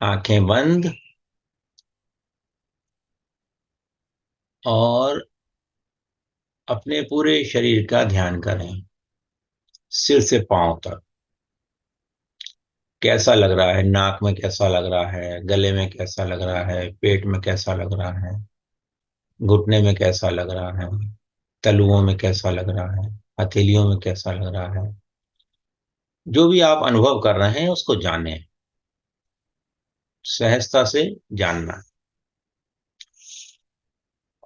आंखें बंद और अपने पूरे शरीर का ध्यान करें, सिर से पांव तक। कैसा लग रहा है? नाक में कैसा लग रहा है? गले में कैसा लग रहा है? पेट में कैसा लग रहा है? घुटने में कैसा लग रहा है? तलुओं में कैसा लग रहा है? हथेलियों में कैसा लग रहा है? जो भी आप अनुभव कर रहे हैं उसको जानें, सहजता से जानना।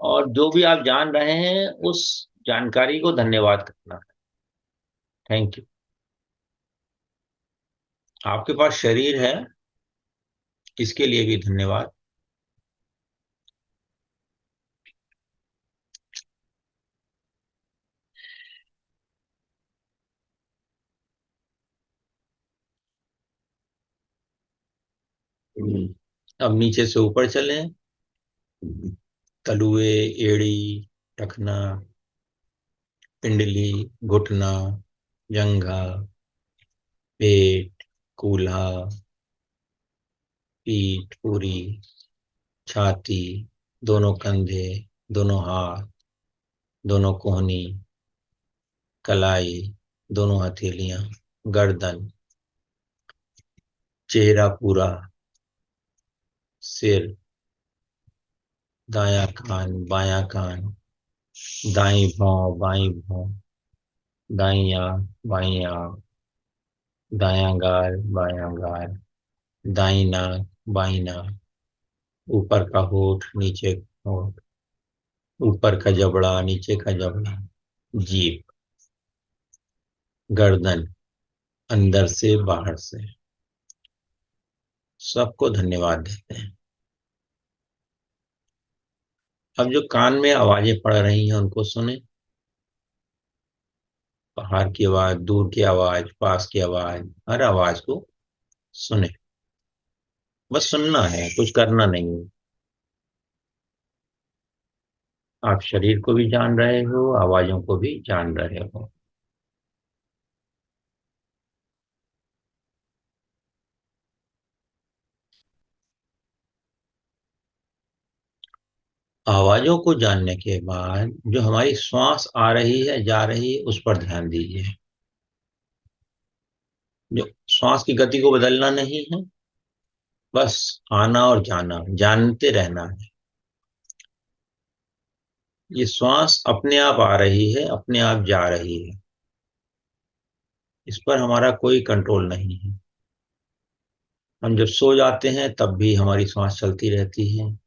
और जो भी आप जान रहे हैं उस जानकारी को धन्यवाद करना। Thank you. आपके पास शरीर है, इसके लिए भी धन्यवाद। अब नीचे से ऊपर चलें। तलुए, एड़ी, टखना, पिंडली, घुटना, जंघा, पेट, कूल्हा, पीठ पूरी, छाती, दोनों कंधे, दोनों हाथ, दोनों कोहनी, कलाई, दोनों हथेलियां, गर्दन, चेहरा पूरा, सिर, दायां कान, बायां कान, दाई भौं, बाई भौं, दाई आंख, बाई आंख, दायां गाल, बायां गाल, दाई नाक, बाई नाक, ऊपर का होठ, नीचे का होठ, ऊपर का जबड़ा, नीचे का जबड़ा, जीभ, गर्दन, अंदर से बाहर से। सबको धन्यवाद देते हैं। अब जो कान में आवाजें पड़ रही हैं उनको सुने। बाहर की आवाज, दूर की आवाज, पास की आवाज, हर आवाज को सुने। बस सुनना है, कुछ करना नहीं है। आप शरीर को भी जान रहे हो, आवाजों को भी जान रहे हो। आवाजों को जानने के बाद जो हमारी श्वास आ रही है, जा रही है, उस पर ध्यान दीजिए। जो श्वास की गति को बदलना नहीं है, बस आना और जाना, जानते रहना है। ये श्वास अपने आप आ रही है, अपने आप जा रही है। इस पर हमारा कोई कंट्रोल नहीं है। हम जब सो जाते हैं तब भी हमारी श्वास चलती रहती है।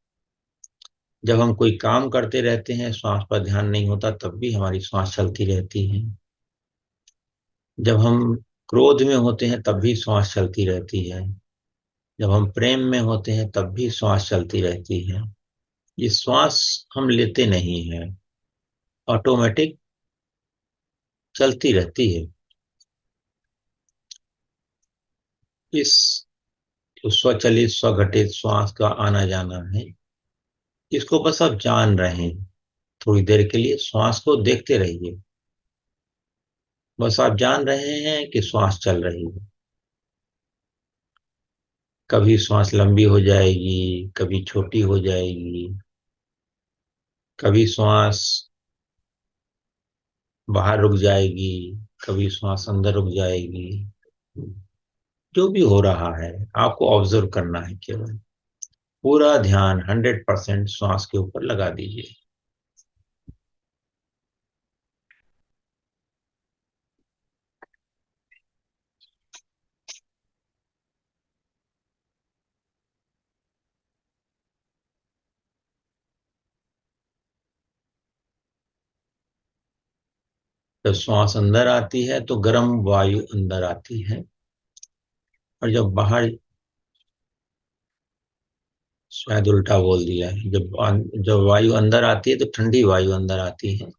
जब हम कोई काम करते रहते हैं, श्वास पर ध्यान नहीं होता, तब भी हमारी श्वास चलती रहती है। जब हम क्रोध में होते हैं तब भी श्वास चलती रहती है। जब हम प्रेम में होते हैं तब भी श्वास चलती रहती है। ये श्वास हम लेते नहीं है, ऑटोमेटिक चलती रहती है। इस जो स्वचलित स्वघटित श्वास का आना जाना है, इसको बस आप जान रहे हैं। थोड़ी देर के लिए श्वास को देखते रहिए। बस आप जान रहे हैं कि श्वास चल रही है। कभी श्वास लंबी हो जाएगी, कभी छोटी हो जाएगी, कभी श्वास बाहर रुक जाएगी, कभी श्वास अंदर रुक जाएगी। जो भी हो रहा है आपको ऑब्जर्व करना है केवल। पूरा ध्यान 100% श्वास के ऊपर लगा दीजिए। जब श्वास अंदर आती है तो गर्म वायु अंदर आती है, और जब बाहर, शायद उल्टा बोल दिया है, जब वायु अंदर आती है तो ठंडी वायु अंदर आती है।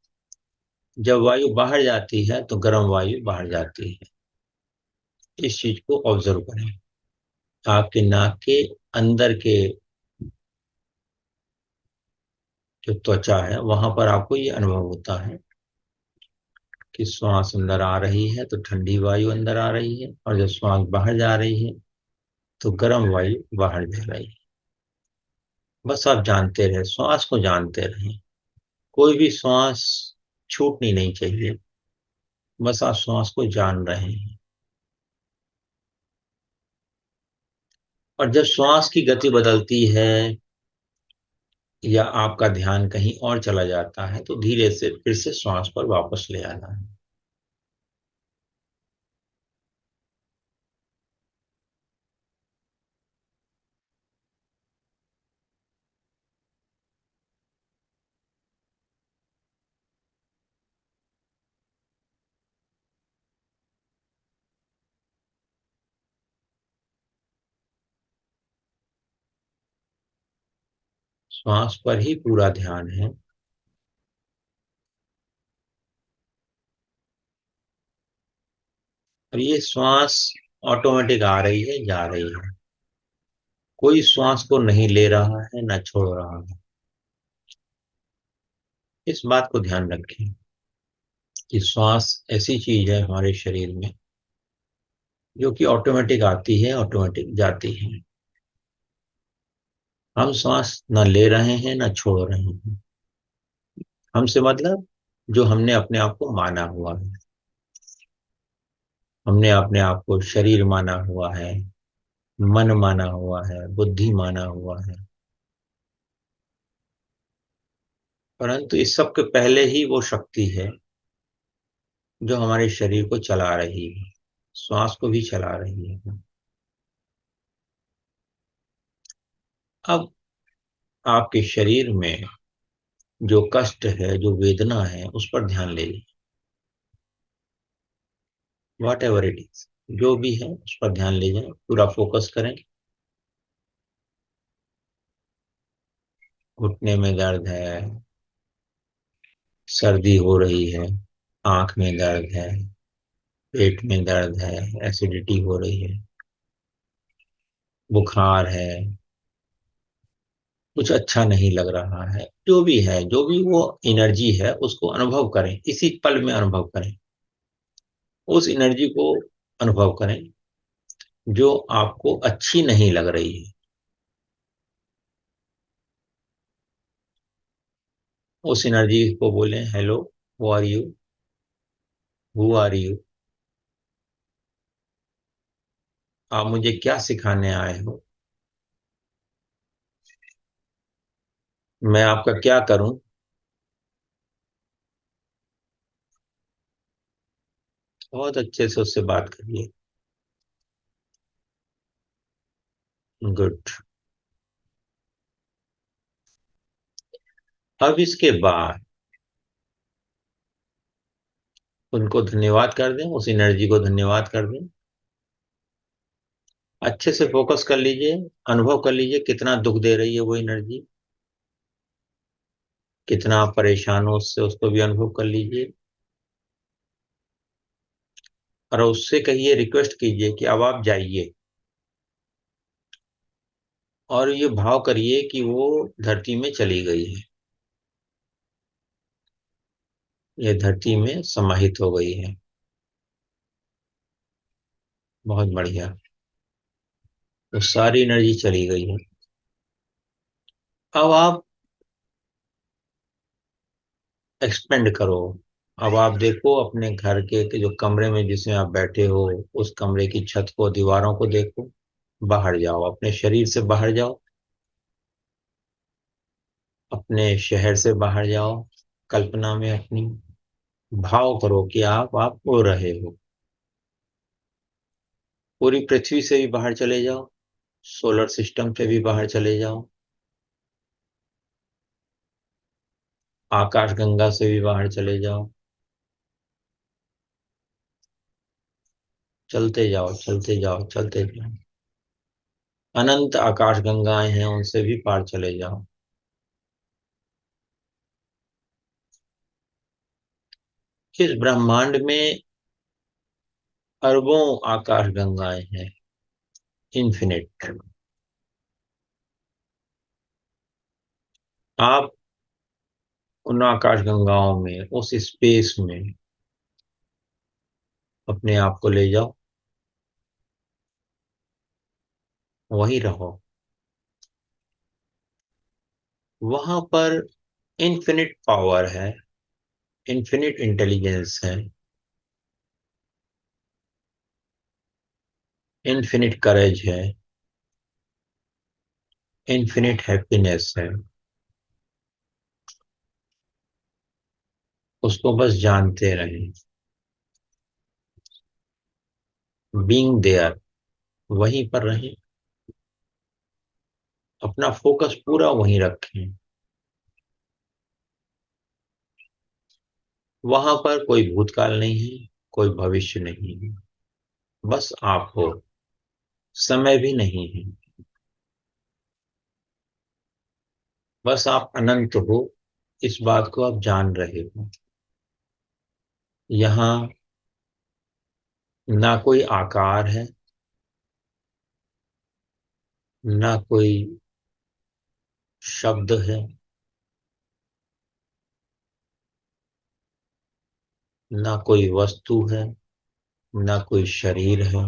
जब वायु बाहर जाती है तो गर्म वायु बाहर जाती है। इस चीज को ऑब्जर्व करें। आपके नाक के अंदर के जो त्वचा है वहां पर आपको ये अनुभव होता है कि श्वास अंदर आ रही है तो ठंडी वायु अंदर आ रही है, और जब श्वास बाहर जा रही है तो गर्म वायु बाहर जा रही है। बस आप जानते रहे, श्वास को जानते रहे। कोई भी श्वास छूटनी नहीं चाहिए। बस आप श्वास को जान रहे हैं। और जब श्वास की गति बदलती है या आपका ध्यान कहीं और चला जाता है, तो धीरे से फिर से श्वास पर वापस ले आना है। श्वास पर ही पूरा ध्यान है। और ये श्वास ऑटोमेटिक आ रही है, जा रही है। कोई श्वास को नहीं ले रहा है, ना छोड़ रहा है। इस बात को ध्यान रखें कि श्वास ऐसी चीज है हमारे शरीर में जो कि ऑटोमेटिक आती है, ऑटोमेटिक जाती है। हम श्वास न ले रहे हैं, न छोड़ रहे हैं। हमसे मतलब जो हमने अपने आप को माना हुआ है। हमने अपने आप को शरीर माना हुआ है, मन माना हुआ है, बुद्धि माना हुआ है। परंतु इस सब के पहले ही वो शक्ति है जो हमारे शरीर को चला रही है, श्वास को भी चला रही है। अब आपके शरीर में जो कष्ट है, जो वेदना है, उस पर ध्यान ले लीजिए। वॉट एवर इट इज, जो भी है उस पर ध्यान ले जाए, पूरा फोकस करें। घुटने में दर्द है, सर्दी हो रही है, आंख में दर्द है, पेट में दर्द है, एसिडिटी हो रही है, बुखार है, कुछ अच्छा नहीं लग रहा है, जो भी है, जो भी वो एनर्जी है, उसको अनुभव करें, इसी पल में अनुभव करें। उस एनर्जी को अनुभव करें जो आपको अच्छी नहीं लग रही है। उस एनर्जी को बोलें, hello, who are you, who are you, आप मुझे क्या सिखाने आए हो, मैं आपका क्या करूं। बहुत अच्छे से उससे बात करिए। गुड। अब इसके बाद उनको धन्यवाद कर दें, उस एनर्जी को धन्यवाद कर दें। अच्छे से फोकस कर लीजिए, अनुभव कर लीजिए कितना दुख दे रही है वो एनर्जी, कितना आप परेशान हो उससे, उसको भी अनुभव कर लीजिए। और उससे कहिए, रिक्वेस्ट कीजिए कि अब आप जाइए। और ये भाव करिए कि वो धरती में चली गई है, ये धरती में समाहित हो गई है। बहुत बढ़िया। तो सारी एनर्जी चली गई है। अब आप एक्सपेंड करो। अब आप देखो अपने घर के जो कमरे में जिसमें आप बैठे हो, उस कमरे की छत को, दीवारों को देखो। बाहर जाओ, अपने शरीर से बाहर जाओ, अपने शहर से बाहर जाओ। कल्पना में अपनी भाव करो कि आप उड़ रहे हो। पूरी पृथ्वी से भी बाहर चले जाओ, सोलर सिस्टम से भी बाहर चले जाओ, आकाश गंगा से भी बाहर चले जाओ। चलते जाओ, चलते जाओ, चलते जाओ। अनंत आकाश गंगाएं हैं, उनसे भी पार चले जाओ। इस ब्रह्मांड में अरबों आकाश गंगाएं हैं, इन्फिनिट। आप उन आकाश गंगाओं में, उस स्पेस में अपने आप को ले जाओ। वहीं रहो। वहां पर इन्फिनिट पावर है, इन्फिनिट इंटेलिजेंस है, इन्फिनिट करेज है, इन्फिनिट हैप्पीनेस है। उसको बस जानते रहें, बीइंग देयर, वहीं पर रहें, अपना फोकस पूरा वहीं रखें। वहां पर कोई भूतकाल नहीं है, कोई भविष्य नहीं है, बस आप हो। समय भी नहीं है, बस आप अनंत हो। इस बात को आप जान रहे हो। यहाँ ना कोई आकार है, ना कोई शब्द है, ना कोई वस्तु है, ना कोई शरीर है,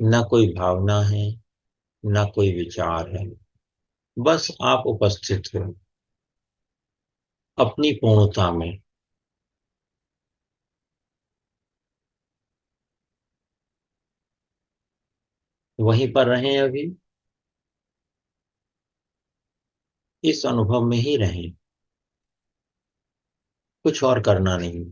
ना कोई भावना है, ना कोई विचार है। बस आप उपस्थित हो अपनी पूर्णता में। वहीं पर रहें अभी, इस अनुभव में ही रहें। कुछ और करना नहीं।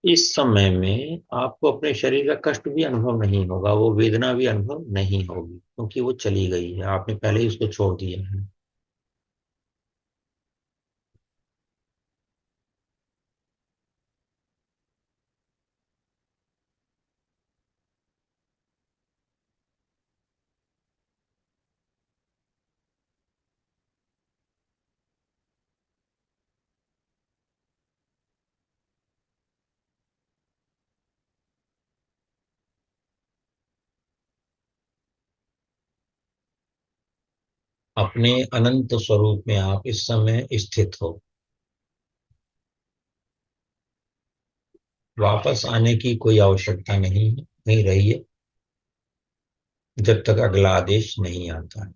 इस समय में आपको अपने शरीर का कष्ट भी अनुभव नहीं होगा, वो वेदना भी अनुभव नहीं होगी, क्योंकि वो चली गई है, आपने पहले ही उसको छोड़ दिया है। अपने अनंत स्वरूप में आप इस समय स्थित हो। वापस आने की कोई आवश्यकता नहीं है, नहीं रही है, जब तक अगला आदेश नहीं आता है।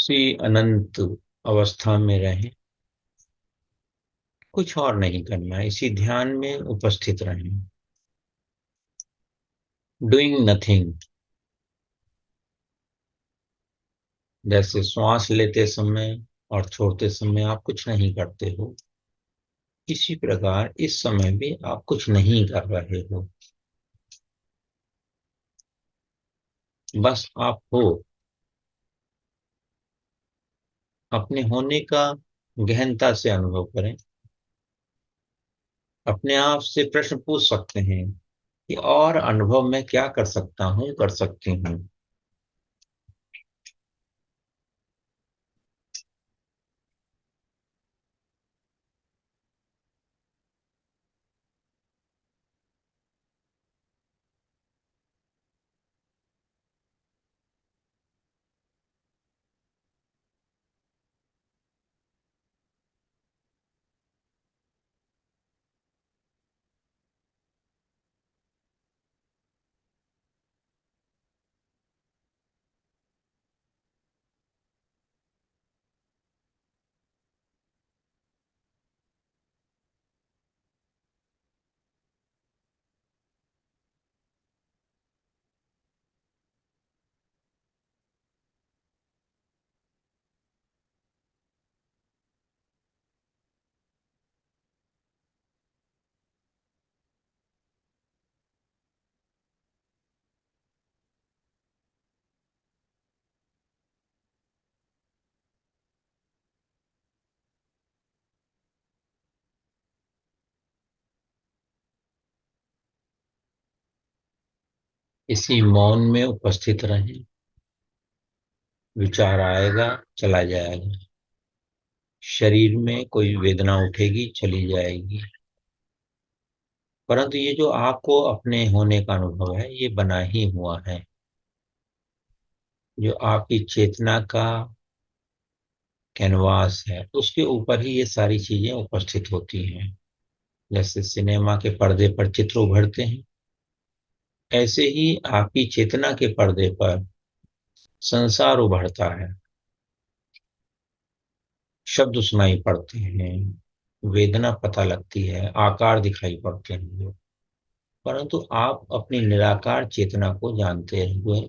उसी अनंत अवस्था में रहें, कुछ और नहीं करना है, इसी ध्यान में उपस्थित रहें, डूइंग नथिंग। जैसे श्वास लेते समय और छोड़ते समय आप कुछ नहीं करते हो, इसी प्रकार इस समय भी आप कुछ नहीं कर रहे हो, बस आप हो। अपने होने का गहनता से अनुभव करें। अपने आप से प्रश्न पूछ सकते हैं कि और अनुभव मैं क्या कर सकता हूँ, कर सकती हूँ। इसी मौन में उपस्थित रहें। विचार आएगा, चला जाएगा। शरीर में कोई वेदना उठेगी, चली जाएगी। परंतु ये जो आपको अपने होने का अनुभव है, ये बना ही हुआ है। जो आपकी चेतना का कैनवास है, उसके ऊपर ही ये सारी चीजें उपस्थित होती हैं। जैसे सिनेमा के पर्दे पर चित्र उभरते हैं, ऐसे ही आपकी चेतना के पर्दे पर संसार उभरता है। शब्द सुनाई पड़ते हैं, वेदना पता लगती है, आकार दिखाई पड़ते हैं। परंतु आप अपनी निराकार चेतना को जानते हुए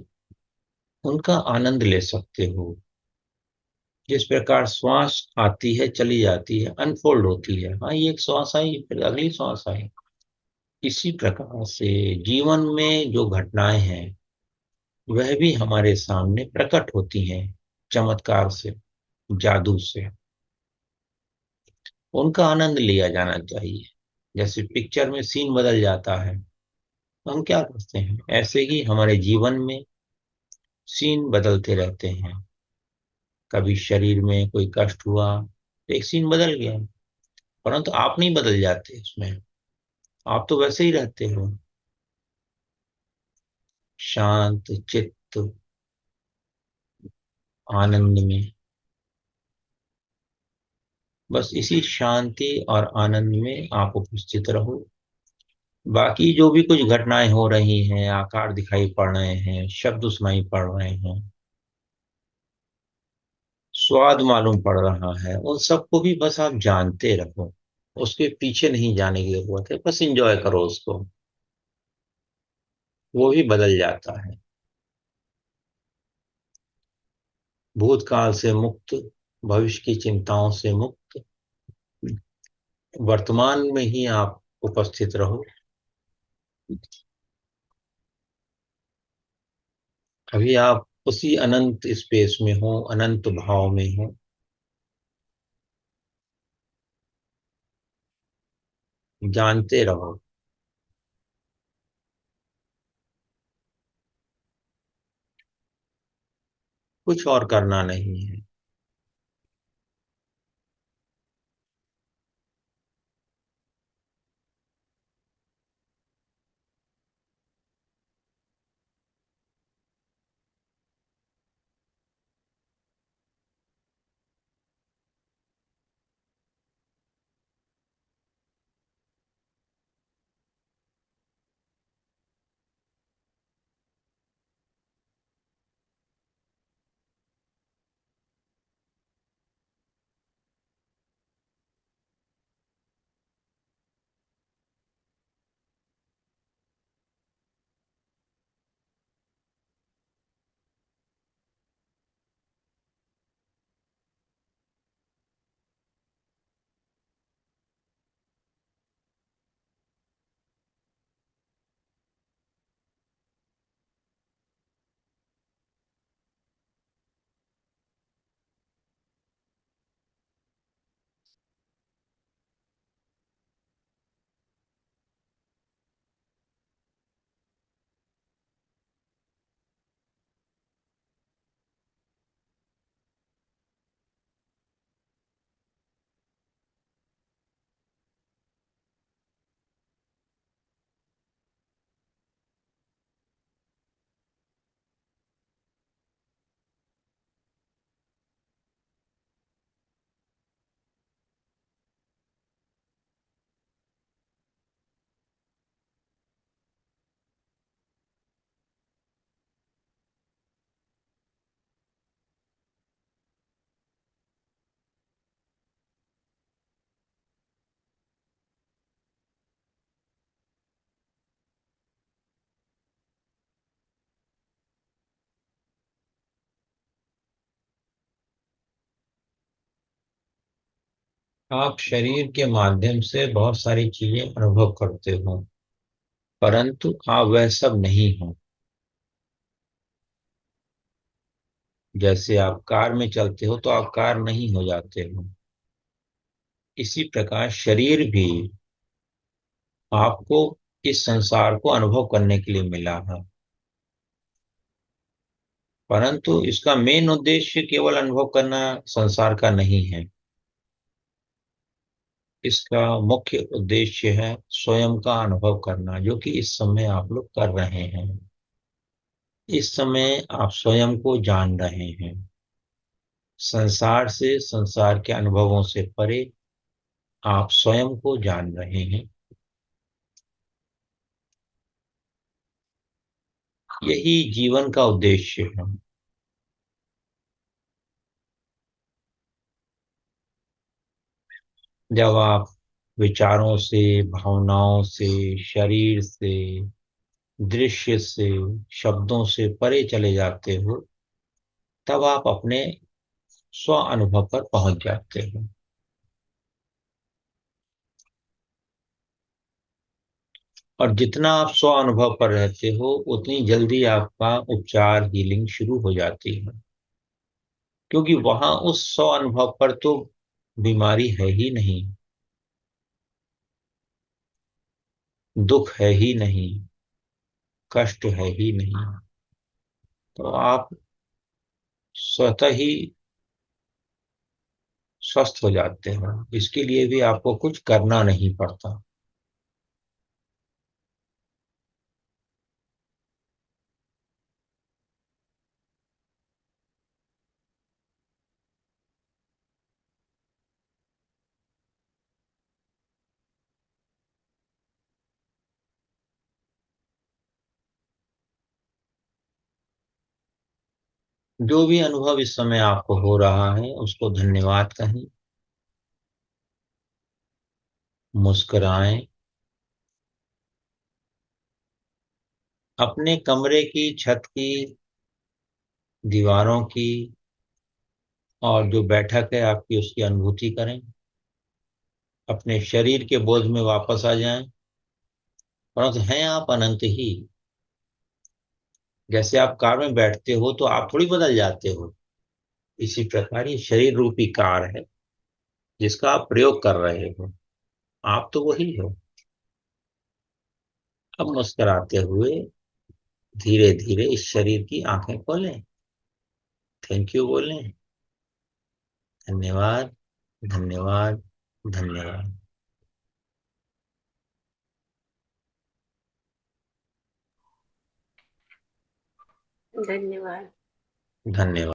उनका आनंद ले सकते हो। जिस प्रकार श्वास आती है, चली जाती है, अनफोल्ड होती है, हाँ ये एक श्वास आई, फिर अगली श्वास आई। इसी प्रकार से जीवन में जो घटनाएं हैं, वह भी हमारे सामने प्रकट होती हैं, चमत्कार से, जादू से। उनका आनंद लिया जाना चाहिए। जैसे पिक्चर में सीन बदल जाता है, तो हम क्या करते हैं, ऐसे ही हमारे जीवन में सीन बदलते रहते हैं। कभी शरीर में कोई कष्ट हुआ तो एक सीन बदल गया, परंतु आप नहीं बदल जाते उसमें। आप तो वैसे ही रहते हो, शांत चित्त, आनंद में। बस इसी शांति और आनंद में आप उपस्थित रहो। बाकी जो भी कुछ घटनाएं हो रही हैं, आकार दिखाई पड़ रहे हैं, शब्द सुनाई पड़ रहे हैं, स्वाद मालूम पड़ रहा है, उन सबको भी बस आप जानते रहो। उसके पीछे नहीं जाने की जरूरत है, बस एंजॉय करो उसको। वो भी बदल जाता है। भूतकाल से मुक्त, भविष्य की चिंताओं से मुक्त, वर्तमान में ही आप उपस्थित रहो। अभी आप उसी अनंत स्पेस में हो, अनंत भाव में हो। जानते रहो। कुछ और करना नहीं है। आप शरीर के माध्यम से बहुत सारी चीजें अनुभव करते हो, परंतु आप वह सब नहीं हो। जैसे आप कार में चलते हो तो आप कार नहीं हो जाते हो, इसी प्रकार शरीर भी आपको इस संसार को अनुभव करने के लिए मिला है, परंतु इसका मेन उद्देश्य केवल अनुभव करना संसार का नहीं है। इसका मुख्य उद्देश्य है स्वयं का अनुभव करना, जो कि इस समय आप लोग कर रहे हैं। इस समय आप स्वयं को जान रहे हैं, संसार से, संसार के अनुभवों से परे आप स्वयं को जान रहे हैं। यही जीवन का उद्देश्य है। जब आप विचारों से, भावनाओं से, शरीर से, दृश्य से, शब्दों से परे चले जाते हो, तब आप अपने स्व अनुभव पर पहुंच जाते हो। और जितना आप स्व अनुभव पर रहते हो, उतनी जल्दी आपका उपचार, हीलिंग शुरू हो जाती है, क्योंकि वहां उस स्व अनुभव पर तो बीमारी है ही नहीं, दुख है ही नहीं, कष्ट है ही नहीं। तो आप स्वतः ही स्वस्थ हो जाते हैं, इसके लिए भी आपको कुछ करना नहीं पड़ता। जो भी अनुभव इस समय आपको हो रहा है, उसको धन्यवाद कहें, मुस्कुराएं, अपने कमरे की छत की, दीवारों की, और जो बैठक है आपकी, उसकी अनुभूति करें। अपने शरीर के बोझ में वापस आ जाएं, परंतु हैं आप अनंत ही। जैसे आप कार में बैठते हो तो आप थोड़ी बदल जाते हो, इसी प्रकार ये शरीर रूपी कार है जिसका आप प्रयोग कर रहे हो, आप तो वही हो। अब मुस्कुराते हुए धीरे धीरे इस शरीर की आंखें खोलें, थैंक यू बोलें, धन्यवाद, धन्यवाद, धन्यवाद। धन्यवाद। धन्यवाद।